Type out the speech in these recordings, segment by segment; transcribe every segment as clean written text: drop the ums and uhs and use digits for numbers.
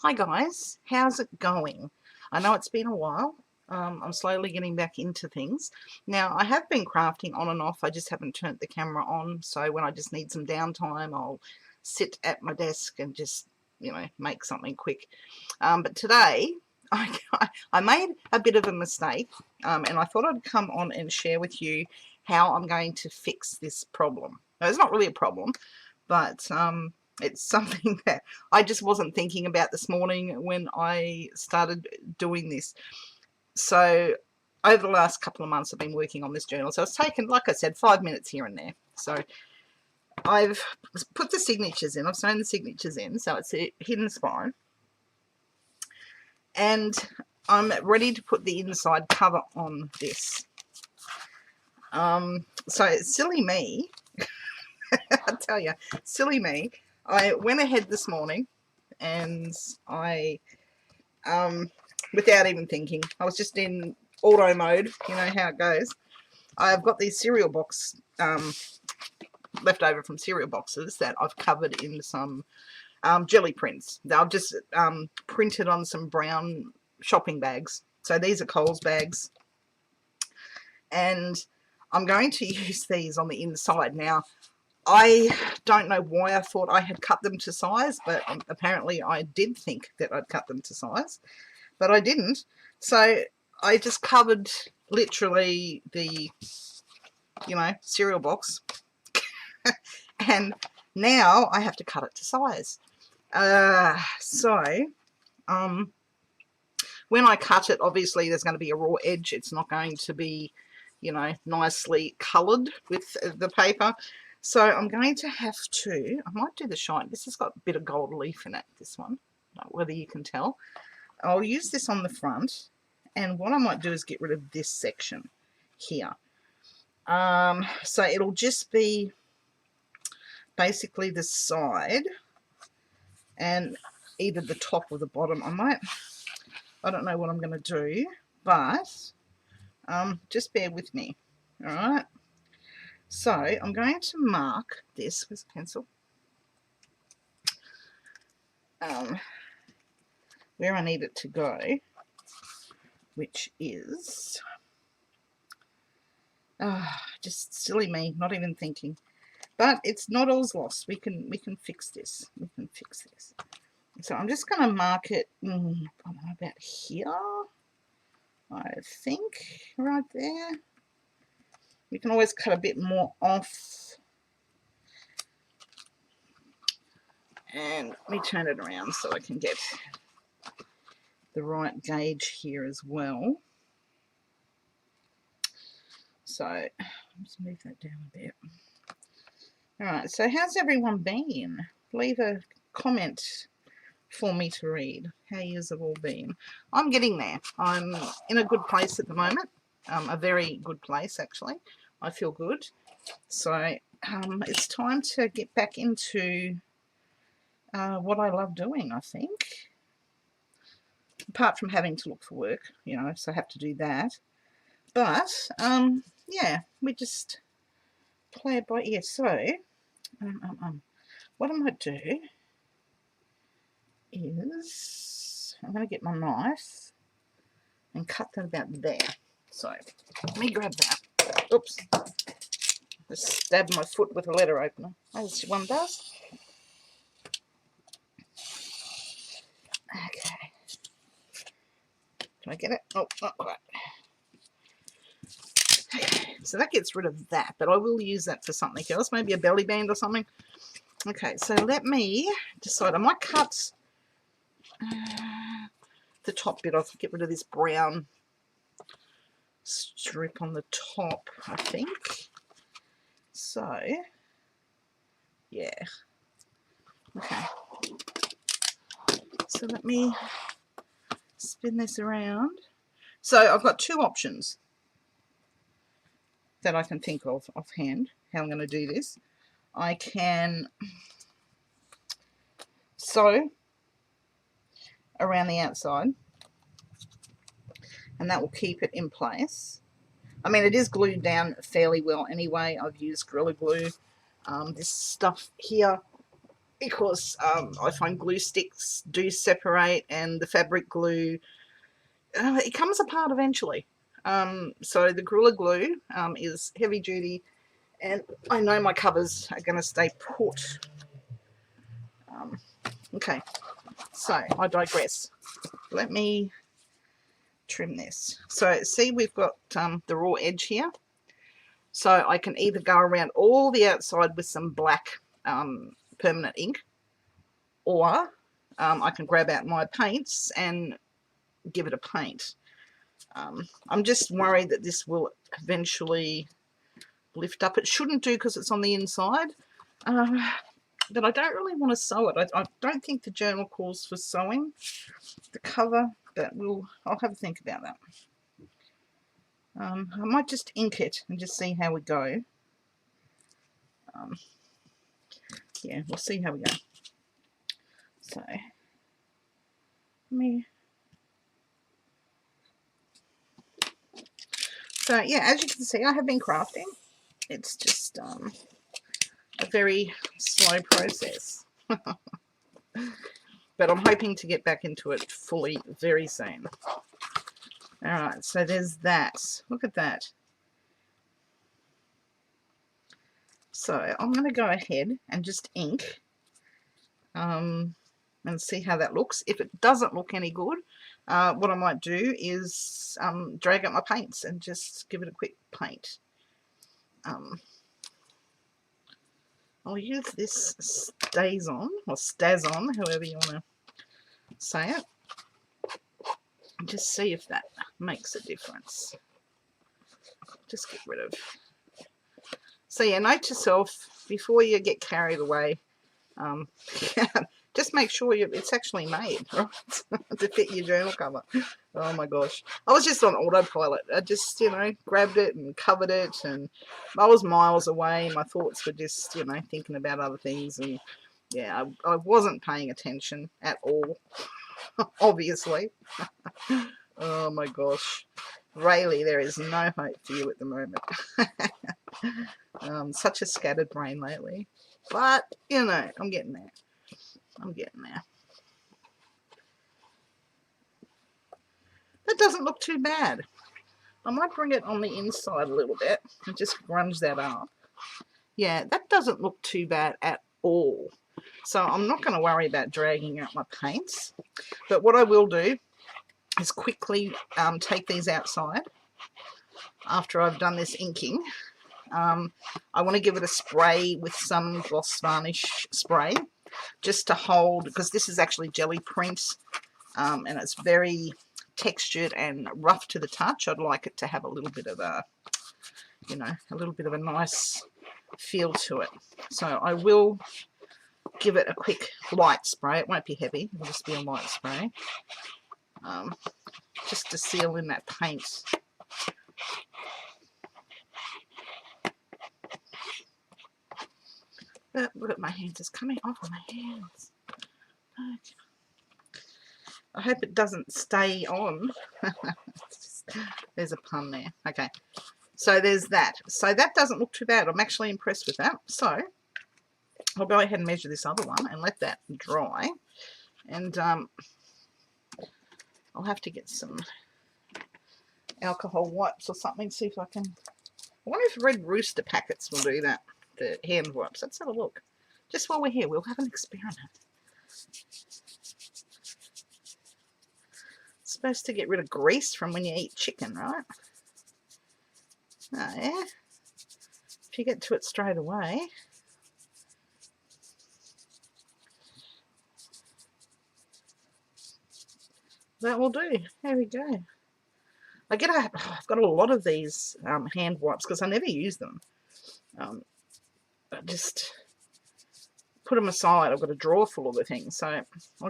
Hi guys, how's it going? I know it's been a while. I'm slowly getting back into things. Now, I have been crafting on and off. I just haven't turned the camera on. So when I just need some downtime, I'll sit at my desk and just, make something quick. But today, I made a bit of a mistake, and I thought I'd come on and share with you how I'm going to fix this problem. Now, it's not really a problem, but it's something that I just wasn't thinking about this morning when I started doing this. So over the last couple of months I've been working on this journal. So it's taken, like I said, 5 minutes here and there. So I've put the signatures in. I've sewn the signatures in. So it's a hidden spine. And I'm ready to put the inside cover on this. So silly me, I tell you, silly me. I went ahead this morning and I, without even thinking, I was just in auto mode, you know how it goes. I've got these cereal box, left over from cereal boxes that I've covered in some jelly prints. I've just printed on some brown shopping bags. So these are Coles bags. And I'm going to use these on the inside. Now, I don't know why I thought I had cut them to size, but apparently I did think that I'd cut them to size, but I didn't. So I just covered literally the, cereal box, and now I have to cut it to size. When I cut it, obviously there's going to be a raw edge. It's not going to be, nicely coloured with the paper. So I'm going to have to, I might do the shine. This has got a bit of gold leaf in it, this one, whether you can tell. I'll use this on the front, and what I might do is get rid of this section here. So it'll just be basically the side and either the top or the bottom. I don't know what I'm going to do, but just bear with me, all right? So I'm going to mark this with a pencil, where I need it to go, which is just silly me, not even thinking. But it's not all's lost. We can fix this. We can fix this. So I'm just going to mark it about here, I think, right there. We can always cut a bit more off. And let me turn it around so I can get the right gauge here as well. So let's move that down a bit. All right, so how's everyone been? Leave a comment for me to read how yous have all been. I'm getting there. I'm in a good place at the moment, a very good place actually. I feel good. So it's time to get back into what I love doing, I think. Apart from having to look for work, so I have to do that. But, yeah, we just play it by ear. So, what I might do is I'm going to get my knife and cut that about there. So, let me grab that. Oops. Just stab my foot with a letter opener, as one does. Okay. Can I get it? Oh, not quite. Okay, so that gets rid of that, but I will use that for something else, maybe a belly band or something. Okay, so let me decide. I might cut the top bit off, get rid of this brown strip on the top, I think. So, yeah. Okay. So let me spin this around. So I've got two options that I can think of offhand, how I'm going to do this. I can sew around the outside, and that will keep it in place. I mean, it is glued down fairly well anyway. I've used Gorilla Glue. This stuff here because I find glue sticks do separate, and the fabric glue, it comes apart eventually. So the Gorilla Glue is heavy duty, and I know my covers are going to stay put. Okay, so I digress. Let me trim this. So see, we've got the raw edge here. So I can either go around all the outside with some black permanent ink, or I can grab out my paints and give it a paint. I'm just worried that this will eventually lift up. It shouldn't do because it's on the inside, but I don't really want to sew it. I don't think the journal calls for sewing the cover, but I'll have a think about that. I might just ink it and just see how we go. Yeah, we'll see how we go. So, yeah, as you can see, I have been crafting. It's just a very slow process. But I'm hoping to get back into it fully very soon. Alright, so there's that. Look at that. So I'm going to go ahead and just ink and see how that looks. If it doesn't look any good, what I might do is drag out my paints and just give it a quick paint. I'll use this StazOn, or StazOn, however you want to say it, and just see if that makes a difference. Just get rid of. So yeah, note to self, before you get carried away, just make sure it's actually made, right, to fit your journal cover. Oh my gosh. I was just on autopilot. I just, grabbed it and covered it, and I was miles away. My thoughts were just, thinking about other things, and yeah, I wasn't paying attention at all, obviously. Oh my gosh. Rayleigh, there is no hope for you at the moment. Such a scattered brain lately. But, I'm getting there. I'm getting there. That doesn't look too bad. I might bring it on the inside a little bit and just grunge that up. Yeah, that doesn't look too bad at all. So I'm not going to worry about dragging out my paints. But what I will do is quickly take these outside after I've done this inking. I want to give it a spray with some gloss varnish spray just to hold, because this is actually jelly print and it's very textured and rough to the touch. I'd like it to have a little bit of a, a little bit of a nice feel to it. So I will give it a quick light spray. It won't be heavy, it'll just be a light spray, just to seal in that paint. But look at my hands, it's coming off of my hands. Okay. I hope it doesn't stay on. There's a pun there. Okay, so there's that. So that doesn't look too bad. I'm actually impressed with that. So I'll go ahead and measure this other one and let that dry. And I'll have to get some alcohol wipes or something, see if I can. I wonder if Red Rooster packets will do that, the hand wipes. Let's have a look. Just while we're here, we'll have an experiment. It's supposed to get rid of grease from when you eat chicken, right? Oh, yeah. If you get to it straight away. That will do. There we go. I've got a lot of these hand wipes because I never use them. I just put them aside. I've got a drawer full of the things, so I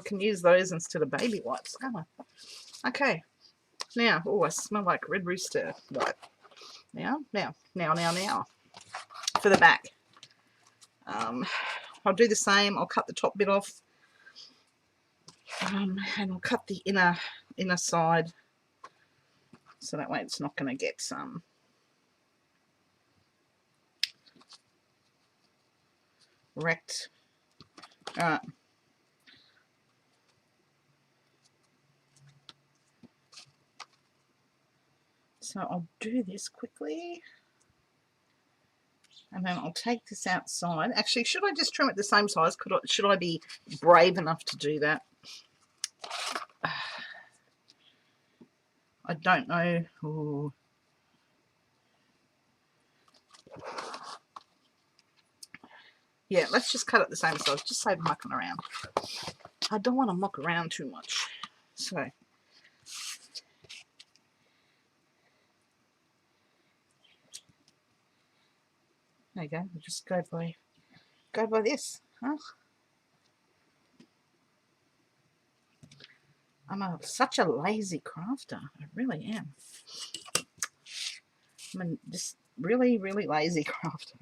can use those instead of baby wipes. Okay. Now, oh, I smell like Red Rooster wipe. Now. For the back. I'll do the same. I'll cut the top bit off. And I'll cut the inner side, so that way it's not going to get wrecked Alright. So I'll do this quickly. And then I'll take this outside. Actually, should I just trim it the same size? Should I be brave enough to do that? I don't know. Ooh. Yeah, let's just cut it the same size. Just save mucking around. I don't want to muck around too much. So there you go. We'll just go by this. Huh? I'm such a lazy crafter. I really am. I'm just really, really lazy crafter.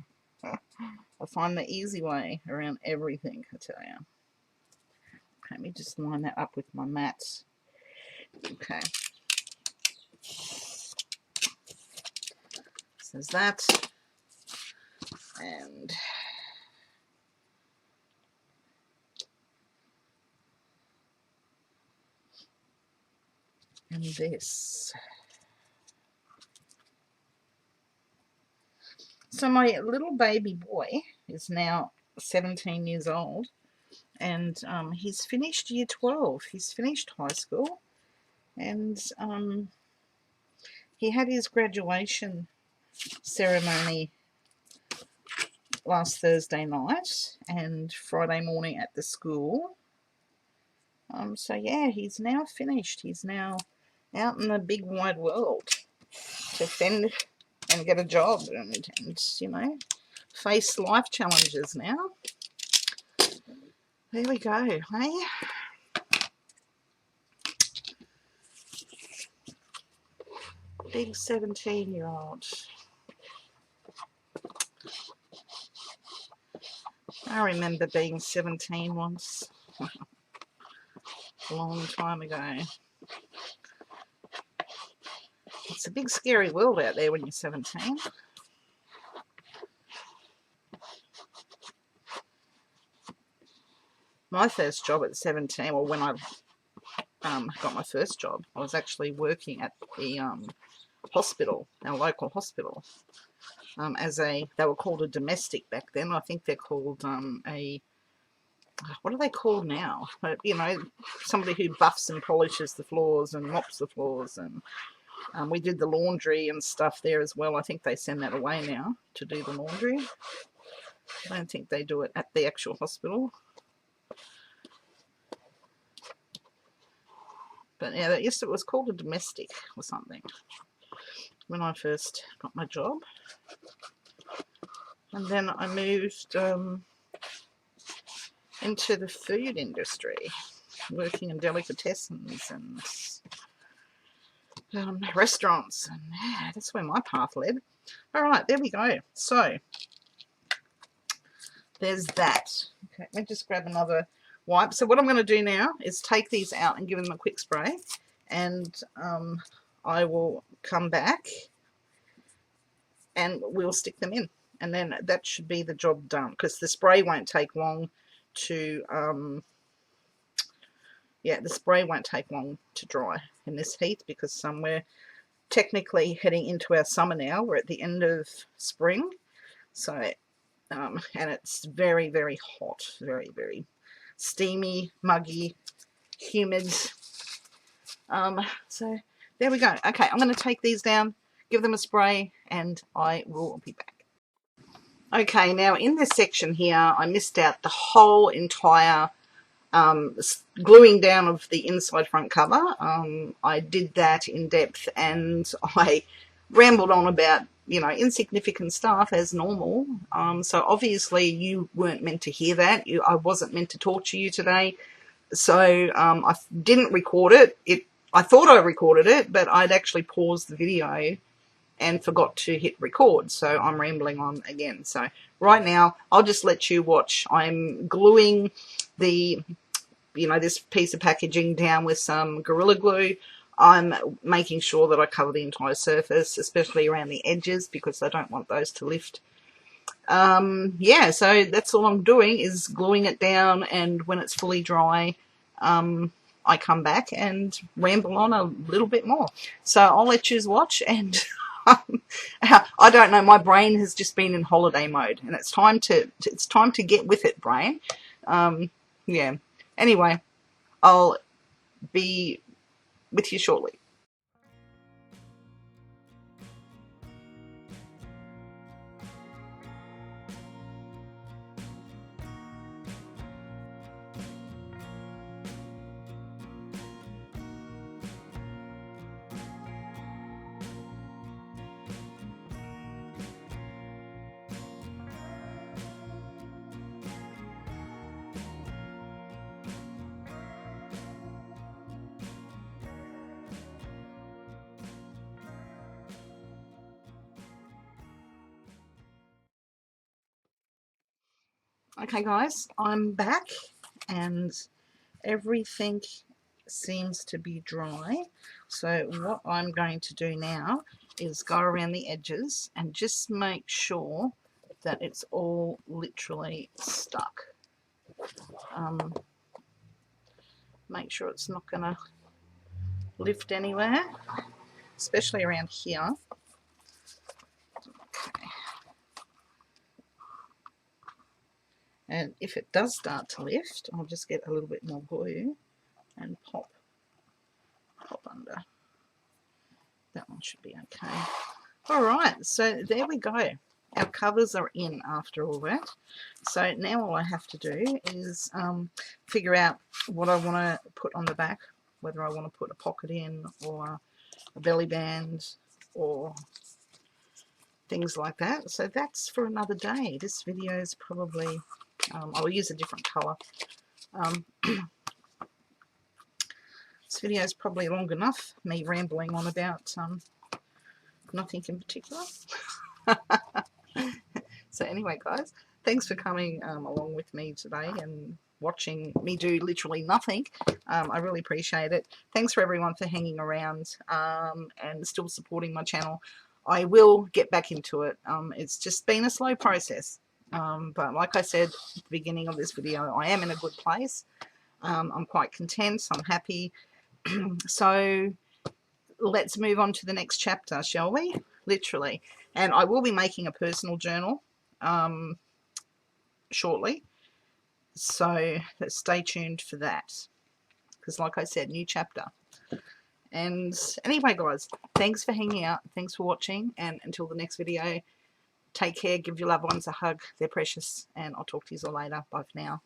I find the easy way around everything, I tell you. Okay, let me just line that up with my mats. Okay. So there's that. And this. So my little baby boy is now 17 years old, and he's finished year 12. He's finished high school, and he had his graduation ceremony last Thursday night and Friday morning at the school. So yeah, he's now finished. He's now out in the big wide world to fend and get a job and you know, face life challenges now. There we go, hey? Big 17-year-old. I remember being 17 once. A long time ago. It's a big scary world out there when you're 17. My first job at 17, or when I got my first job, I was actually working at the hospital, our local hospital, they were called a domestic back then. I think they're called what are they called now? You know, somebody who buffs and polishes the floors and mops the floors, and we did the laundry and stuff there as well. I think they send that away now to do the laundry. I don't think they do it at the actual hospital. But yeah, it was called a domestic or something when I first got my job. And then I moved into the food industry, working in delicatessens and restaurants. And yeah, that's where my path led. All right, there we go. So there's that. Okay, let me just grab another wipe. So what I'm going to do now is take these out and give them a quick spray, and I will come back and we'll stick them in, and then that should be the job done, because the spray won't take long to the spray won't take long to dry in this heat, because we're technically heading into our summer now. We're at the end of spring, so and it's very, very hot, very, very steamy, muggy, humid. So there we go. Okay, I'm going to take these down, give them a spray, and I will be back. Okay, now in this section here, I missed out the whole entire gluing down of the inside front cover. I did that in depth, and I rambled on about, you know, insignificant stuff as normal. So obviously you weren't meant to hear that. I wasn't meant to torture you today. So I didn't record it. I thought I recorded it, but I'd actually paused the video and forgot to hit record. So I'm rambling on again. So right now, I'll just let you watch. I'm gluing the, you know, this piece of packaging down with some Gorilla Glue. I'm making sure that I cover the entire surface, especially around the edges, because I don't want those to lift. Yeah, so that's all I'm doing is gluing it down, and when it's fully dry, I come back and ramble on a little bit more. So I'll let you watch, and I don't know, my brain has just been in holiday mode, and it's time to get with it, brain. Yeah. Anyway, I'll be with you shortly. Okay, guys, I'm back, and everything seems to be dry. So what I'm going to do now is go around the edges and just make sure that it's all literally stuck. Make sure it's not going to lift anywhere, especially around here. Okay. And if it does start to lift, I'll just get a little bit more glue and pop under. That one should be okay. All right, so there we go. Our covers are in after all that. So now all I have to do is figure out what I want to put on the back, whether I want to put a pocket in or a belly band or things like that. So that's for another day. This video is probably, I'll use a different colour. This video is probably long enough, me rambling on about nothing in particular. So anyway, guys, thanks for coming along with me today and watching me do literally nothing. I really appreciate it. Thanks for everyone for hanging around and still supporting my channel. I will get back into it. It's just been a slow process. But like I said at the beginning of this video, I am in a good place. I'm quite content. I'm happy. So let's move on to the next chapter, shall we? Literally. And I will be making a personal journal shortly. So stay tuned for that. Because like I said, new chapter. And anyway, guys, thanks for hanging out. Thanks for watching. And until the next video, take care. Give your loved ones a hug. They're precious. And I'll talk to you all later. Bye for now.